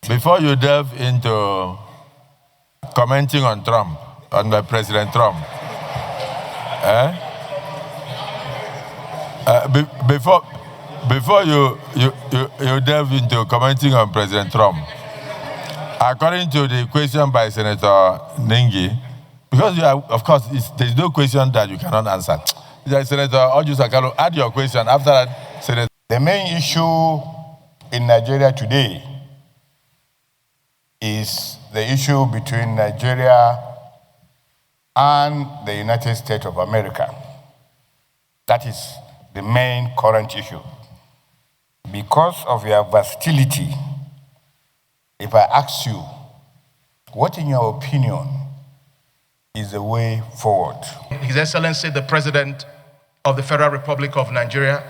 Before you delve into commenting on Trump, on President Trump, before you delve into commenting on President Trump, according to the question by Senator Nengi, because you are, of course, there's no question that you cannot answer. Senator Ojusakalo, add your question. After that, Senator. The main issue in Nigeria today is the issue between Nigeria and the United States of America. That is the main current issue. Because of your versatility, if I ask you, what in your opinion is the way forward? His Excellency, the President of the Federal Republic of Nigeria,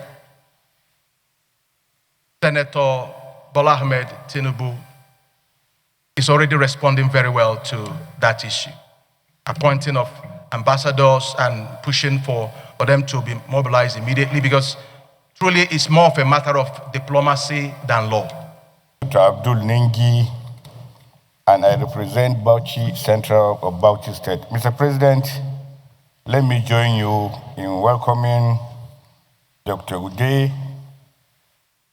Senator Bola Ahmed Tinubu, is already responding very well to that issue, appointing of ambassadors and pushing for them to be mobilized immediately, because truly it's more of a matter of diplomacy than law. Dr. Abdul Nengi, and I represent Bauchi Central of Bauchi State. Mr. President, let me join you in welcoming Dr. Ude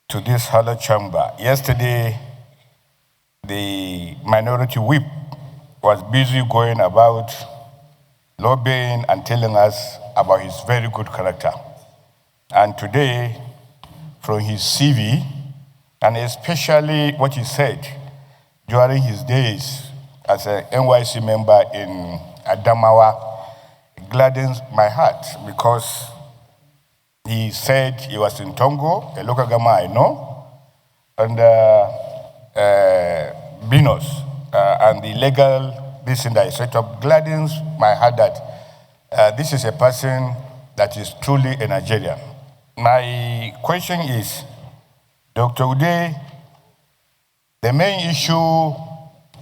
to this hallowed chamber. Yesterday, the minority whip was busy going about lobbying and telling us about his very good character. And today, from his CV, and especially what he said during his days as a NYC member in Adamawa, gladdens my heart, because he said he was in Tongo, a local government I know, and Binos, and the legal business that he set up, gladdens my heart that this is a person that is truly a Nigerian. My question is, Dr. Ude, the main issue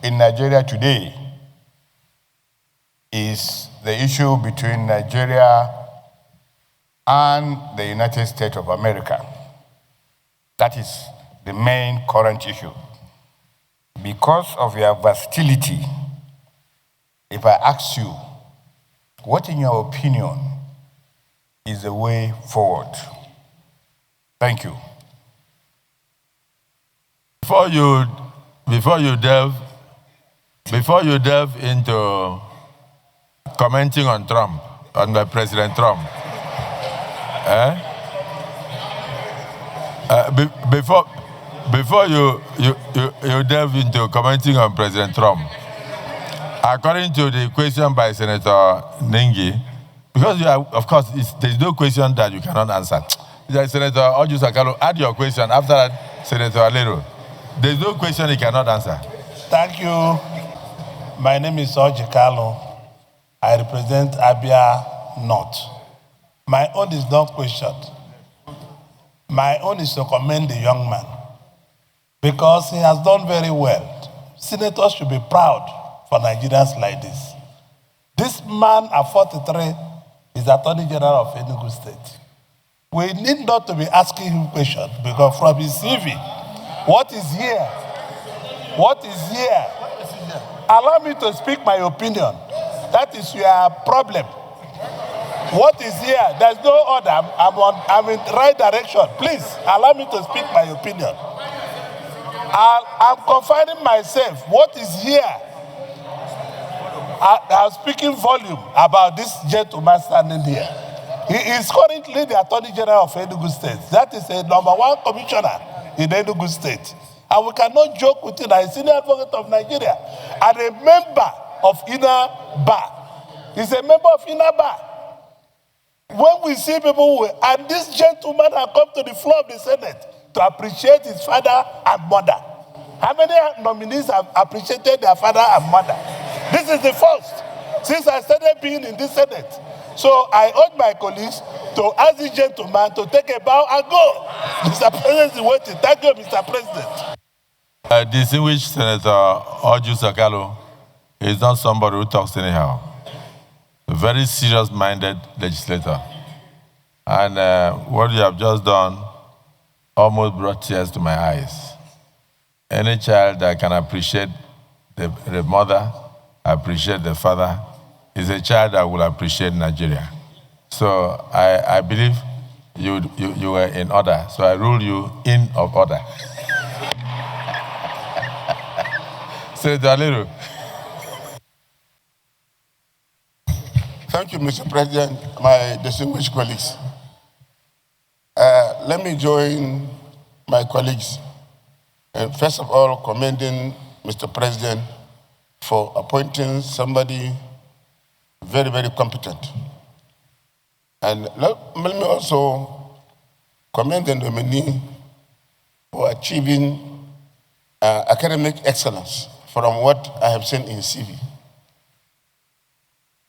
in Nigeria today is the issue between Nigeria and the United States of America. That is the main current issue. Because of your versatility, if I ask you, what in your opinion is the way forward? Thank you. Before you delve into commenting on Trump, on President Trump, before you delve into commenting on President Trump, according to the question by Senator Nengi, because you are, of course, there's no question that you cannot answer. Senator Ojusakalo, add your question. After that, Senator Alero. There's no question he cannot answer. Thank you. My name is Ojikalo. I represent Abia North. My own is not questioned. My own is to commend the young man, because he has done very well. Senators should be proud for Nigerians like this. This man at 43 is Attorney General of Enugu State. We need not to be asking him questions, because from his CV, what is here? What is here? Allow me to speak my opinion. That is your problem. What is here? There's no order. I'm in the right direction. Please, allow me to speak my opinion. I'm confining myself. What is here? I'm speaking volume about this gentleman standing here. He is currently the Attorney General of Enugu State. That is a #1 commissioner in Enugu State. And we cannot joke with him. He's a senior advocate of Nigeria and a member of Inner Bar. He's a member of Inner Bar. When we see people, and this gentleman has come to the floor of the Senate to appreciate his father and mother. How many nominees have appreciated their father and mother? This is the first since I started being in this Senate. So I urge my colleagues to ask this gentleman to take a bow and go. Mr. President is waiting. Thank you, Mr. President. Distinguished Senator Ojusakalo is not somebody who talks anyhow. A very serious-minded legislator. And what you have just done almost brought tears to my eyes. any child that can appreciate the mother, appreciate the father, is a child that will appreciate Nigeria. So I believe you were in order. So I rule you in of order. Senator Aliru. Thank you, Mr. President, my distinguished colleagues. Let me join my colleagues and first of all commending Mr. President for appointing somebody very, very competent. And let me also commend the nominee for achieving academic excellence from what I have seen in CV.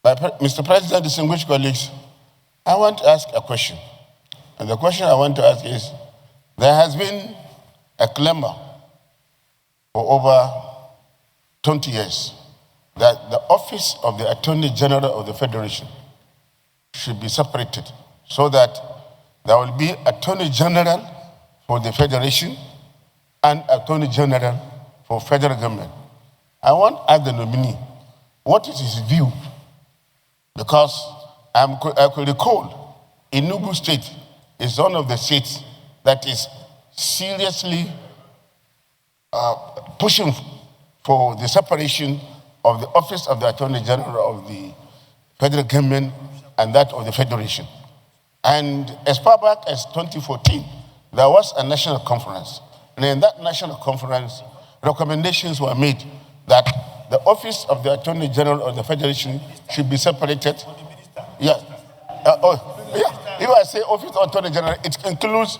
Mr. President, distinguished colleagues, I want to ask a question. And the question I want to ask is, there has been a clamor for over 20 years that the office of the Attorney General of the Federation should be separated so that there will be Attorney General for the Federation and Attorney General for federal government. I want to ask the nominee, what is his view? Because I could recall Enugu State is one of the states that is seriously pushing for the separation of the office of the Attorney General of the federal government and that of the Federation. And as far back as 2014, there was a national conference. And in that national conference, recommendations were made that the office of the Attorney General of the Federation should be separated. Yeah. If I say office of Attorney General, it includes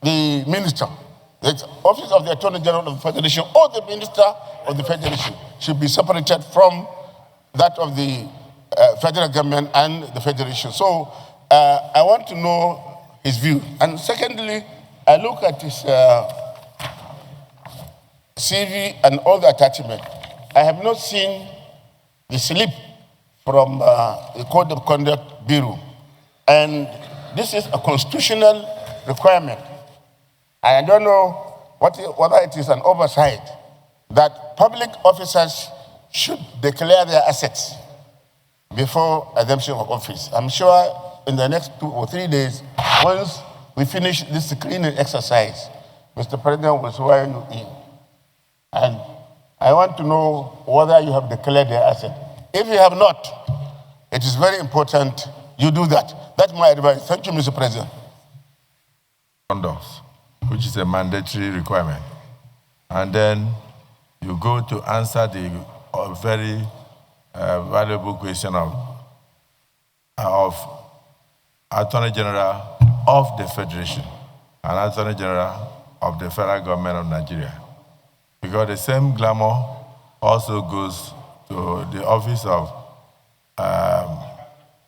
the minister. The office of the Attorney General of the Federation or the minister of the Federation should be separated from that of the federal government and the Federation. So I want to know his view. And secondly, I look at his CV and all the attachment. I have not seen the slip from the Code of Conduct Bureau. And this is a constitutional requirement. I don't know whether it is an oversight that public officers should declare their assets before assumption of office. I'm sure in the next 2 or 3 days, once we finish this screening exercise, Mr. President will swear you in. And I want to know whether you have declared your asset. If you have not, it is very important you do that. That's my advice. Thank you, Mr. President. Conduct, which is a mandatory requirement. And then you go to answer the very valuable question of Attorney General of the Federation and Attorney General of the Federal Government of Nigeria. Because the same glamour also goes to the office of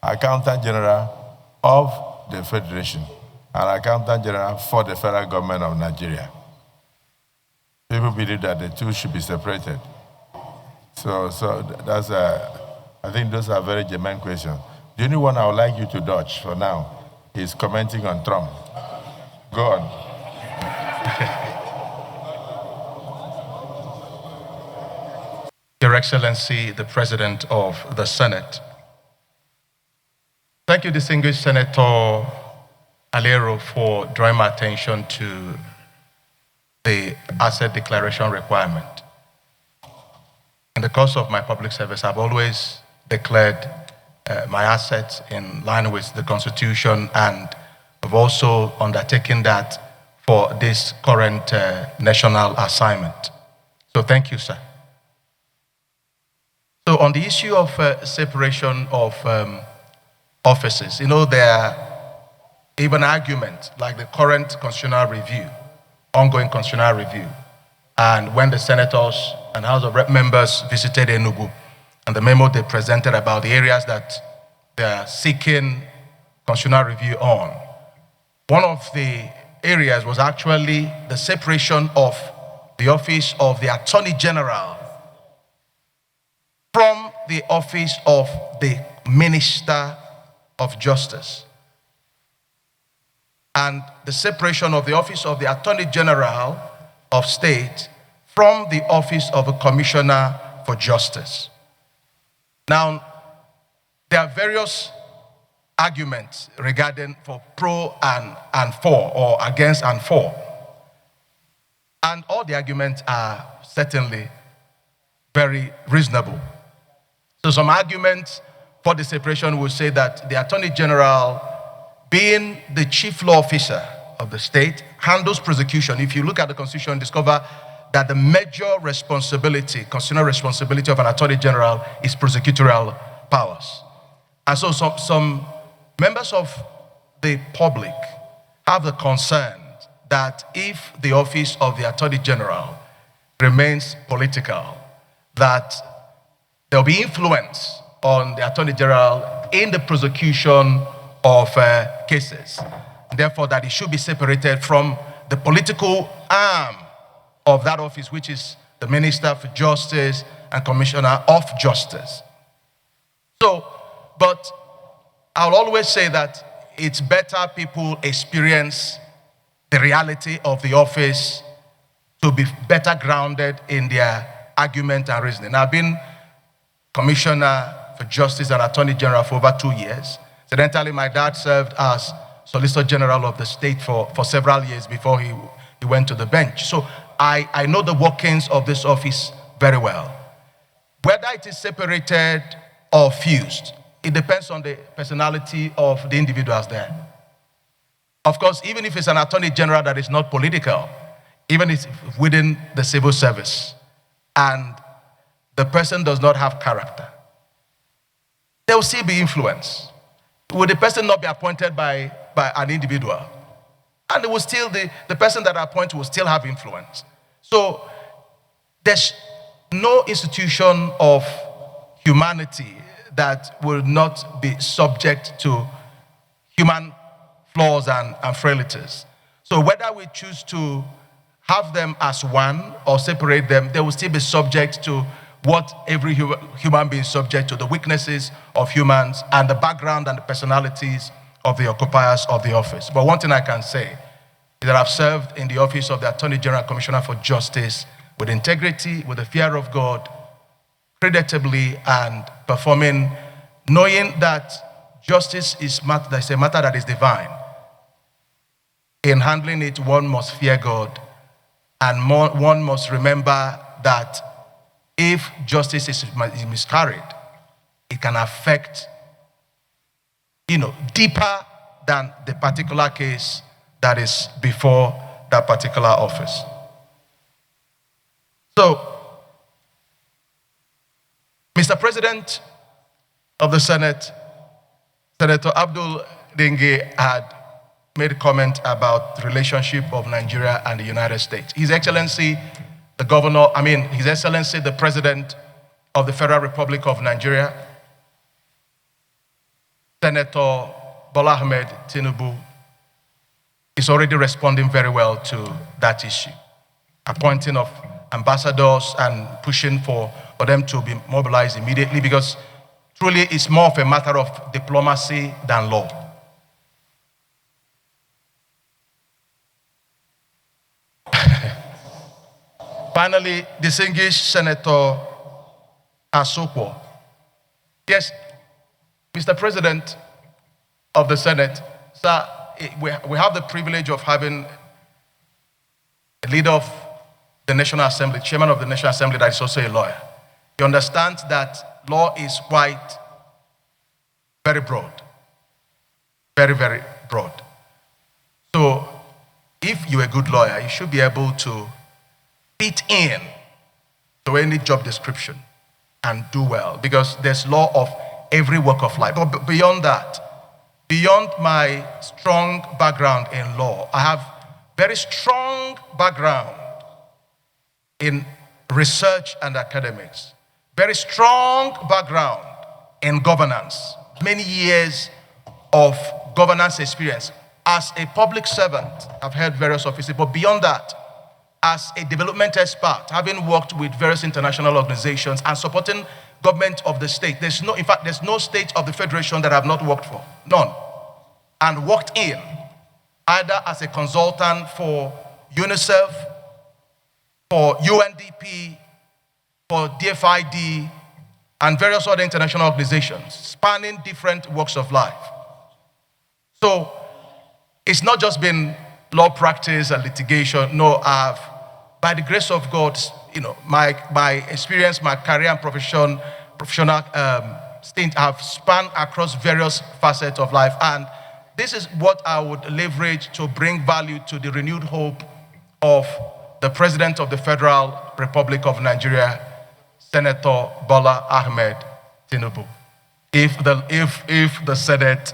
Accountant General of the Federation and Accountant General for the Federal Government of Nigeria. People believe that the two should be separated. So that's I think those are very germane questions. The only one I would like you to dodge for now is commenting on Trump. Go on. Your Excellency, the President of the Senate. Thank you, distinguished Senator Alero, for drawing my attention to the asset declaration requirement. In the course of my public service, I've always declared my assets in line with the Constitution, and I've also undertaken that for this current national assignment. So thank you, sir. So on the issue of separation of offices, there are even arguments like the current constitutional review, ongoing constitutional review, and when the senators and House of Rep members visited Enugu, and the memo they presented about the areas that they are seeking constitutional review on, one of the areas was actually the separation of the office of the Attorney General from the office of the Minister of Justice, and the separation of the office of the Attorney General of State from the office of a Commissioner for Justice. Now, there are various arguments regarding for pro and for, or against and for. And all the arguments are certainly very reasonable. So some arguments for the separation will say that the Attorney General, being the chief law officer of the state, handles prosecution. If you look at the Constitution, discover that the major responsibility, constitutional responsibility of an Attorney General is prosecutorial powers. And so some members of the public have the concern that if the office of the Attorney General remains political, that there will be influence on the Attorney General in the prosecution of cases. Therefore, that it should be separated from the political arm of that office, which is the Minister for Justice and Commissioner of Justice. So, but I'll always say that it's better people experience the reality of the office to be better grounded in their argument and reasoning. I've been Commissioner for Justice and Attorney General for over 2 years. Incidentally, my dad served as Solicitor General of the state for several years before he went to the bench. So I know the workings of this office very well. Whether it is separated or fused, it depends on the personality of the individuals there. Of course, even if it's an Attorney General that is not political, even if it's within the civil service, and the person does not have character, there will still be influence. Will the person not be appointed by an individual? And it will still, the person that appoints will still have influence. So there's no institution of humanity that will not be subject to human flaws and frailties. So whether we choose to have them as one or separate them, they will still be subject to what every human being is subject to, the weaknesses of humans and the background and the personalities of the occupiers of the office. But one thing I can say is that I've served in the office of the Attorney General Commissioner for Justice with integrity, with the fear of God, creditably, and performing, knowing that justice is a matter that is divine. In handling it, one must fear God, and one must remember that if justice is miscarried, it can affect, deeper than the particular case that is before that particular office. So, Mr. President of the Senate, Senator Abdul Dengue had made a comment about the relationship of Nigeria and the United States. His Excellency, His Excellency, the President of the Federal Republic of Nigeria, Senator Bola Ahmed Tinubu, is already responding very well to that issue, appointing of ambassadors and pushing for them to be mobilized immediately, because truly it's more of a matter of diplomacy than law. Finally, distinguished Senator Asokwo. Yes, Mr. President of the Senate, sir, we have the privilege of having a leader of the National Assembly, chairman of the National Assembly, that is also a lawyer. You understand that law is quite very broad, very, very broad. So if you're a good lawyer, you should be able to fit in to any job description and do well, because there's law of every walk of life. But beyond that, beyond my strong background in law, I have very strong background in research and academics, very strong background in governance, many years of governance experience. As a public servant, I've held various offices, but beyond that, as a development expert, having worked with various international organizations and supporting government of the state, there's no state of the federation that I've not worked for, none. And worked in, either as a consultant for UNICEF, for UNDP, for DFID, and various other international organizations spanning different walks of life. So it's not just been law practice and litigation. No, by the grace of God, my experience, my career and professional stint have spanned across various facets of life. And this is what I would leverage to bring value to the renewed hope of the President of the Federal Republic of Nigeria, Senator Bola Ahmed Tinubu, if the Senate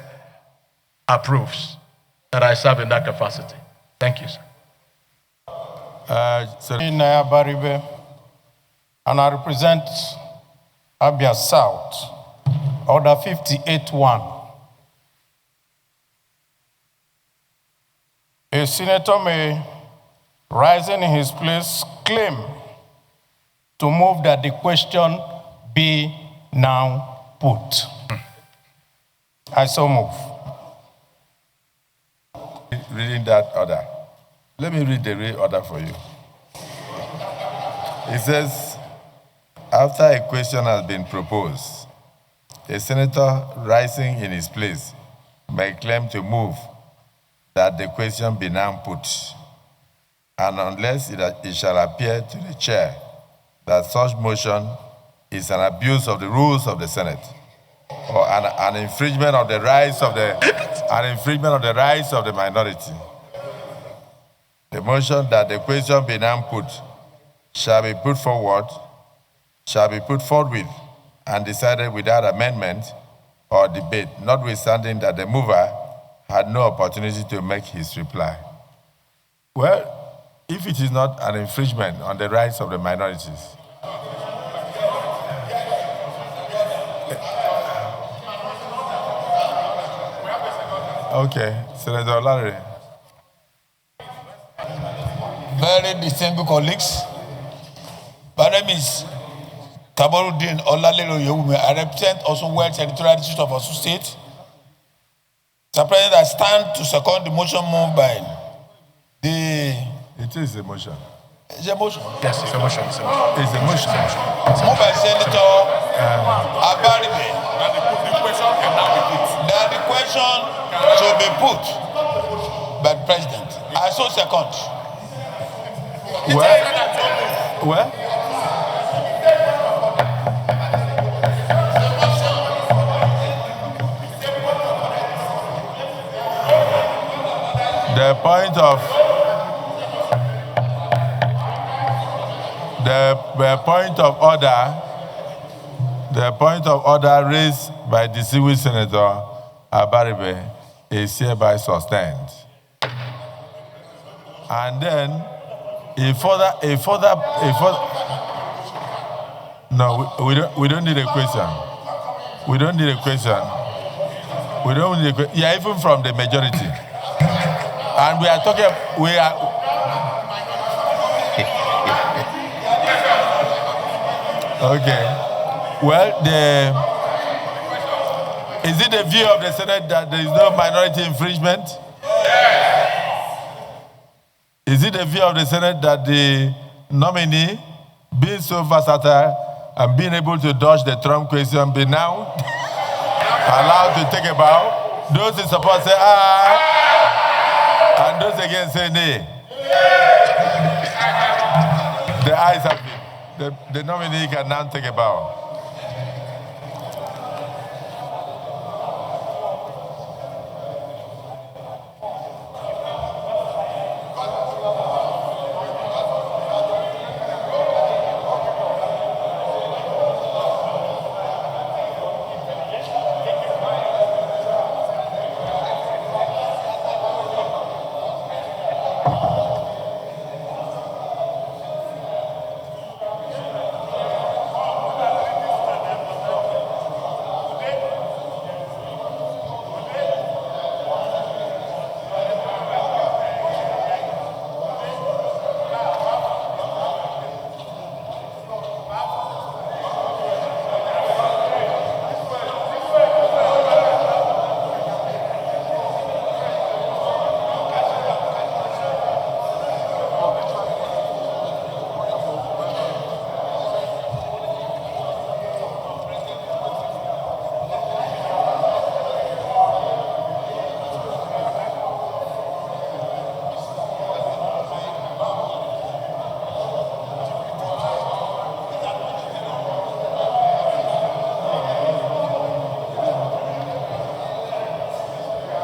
approves that I serve in that capacity. Thank you, sir. And I represent Abia South, Order 58-1. A senator may, rising in his place, claim to move that the question be now put. I so move. Reading that order. Let me read the real order for you. It says, after a question has been proposed, a senator rising in his place may claim to move that the question be now put, and unless it shall appear to the chair that such motion is an abuse of the rules of the Senate, or an infringement of the rights of the minority, the motion that the question be now put shall be put forward, shall be put forthwith and decided without amendment or debate, notwithstanding that the mover had no opportunity to make his reply. Well, if it is not an infringement on the rights of the minorities, okay, Senator Larry. Very distinguished colleagues, my name is Kamarudin Olalelo Yewume. I represent also West Territorial District of Osun State. Mr. President, I stand to second the motion moved by the... It is a motion. It's a motion. Yes, it's a motion. It's a motion. Moved by Senator Abaribe. That the question should be put by the President. I so second. Where? The point of order raised by the civil Senator Abaribe is hereby sustained. And then no, we don't need a question. We don't need a question. We don't need a question. Yeah, even from the majority. And we are talking, okay. Well, is it the view of the Senate that there is no minority infringement? Is it the view of the Senate that the nominee, being so versatile and being able to dodge the Trump question, be now allowed to take a bow? Those in support say aye, and those against say nay. The ayes have it. The nominee can now take a bow.